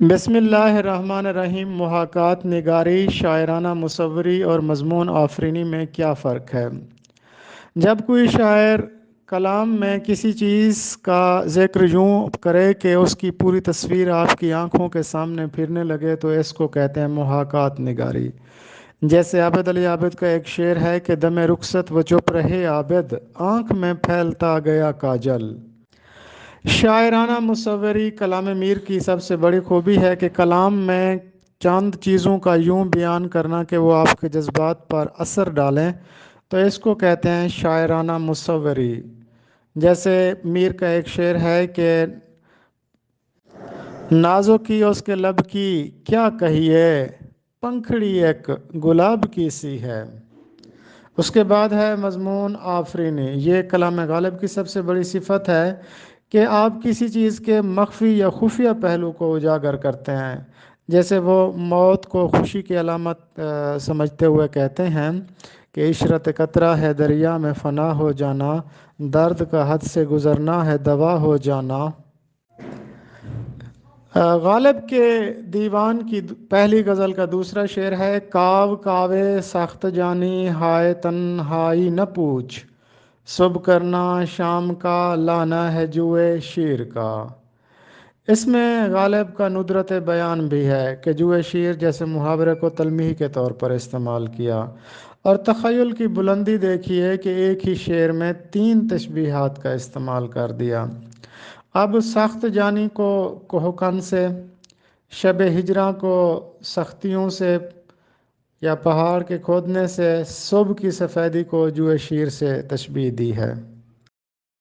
بسم اللہ الرحمن الرحیم۔ محاکات نگاری، شاعرانہ مصوری اور مضمون آفرینی میں کیا فرق ہے؟ جب کوئی شاعر کلام میں کسی چیز کا ذکر یوں کرے کہ اس کی پوری تصویر آپ کی آنکھوں کے سامنے پھرنے لگے تو اس کو کہتے ہیں محاکات نگاری۔ جیسے عابد علی عابد کا ایک شعر ہے کہ دم رخصت و چپ رہے عابد، آنکھ میں پھیلتا گیا کاجل۔ شاعرانہ مصوری کلام میر کی سب سے بڑی خوبی ہے کہ کلام میں چند چیزوں کا یوں بیان کرنا کہ وہ آپ کے جذبات پر اثر ڈالیں، تو اس کو کہتے ہیں شاعرانہ مصوری۔ جیسے میر کا ایک شعر ہے کہ نازو کی اس کے لب کی کیا کہیے، پنکھڑی ایک گلاب کی سی ہے۔ اس کے بعد ہے مضمون آفرینی۔ یہ کلام غالب کی سب سے بڑی صفت ہے کہ آپ کسی چیز کے مخفی یا خفیہ پہلو کو اجاگر کرتے ہیں۔ جیسے وہ موت کو خوشی کی علامت سمجھتے ہوئے کہتے ہیں کہ عشرت قطرہ ہے دریا میں فنا ہو جانا، درد کا حد سے گزرنا ہے دوا ہو جانا۔ غالب کے دیوان کی پہلی غزل کا دوسرا شعر ہے کاو کاوے سخت جانی ہائے تنہائی نہ پوچھ، صبح کرنا شام کا لانا ہے جوئے شیر کا۔ اس میں غالب کا ندرت بیان بھی ہے کہ جوئے شیر جیسے محاورے کو تلمیح کے طور پر استعمال کیا، اور تخیل کی بلندی دیکھیے کہ ایک ہی شعر میں 3 تشبیہات کا استعمال کر دیا۔ اب سخت جانی کو کہکن سے، شب ہجراں کو سختیوں سے یا پہاڑ کے کھودنے سے، صبح کی سفیدی کو جوئے شیر سے تشبیہ دی ہے۔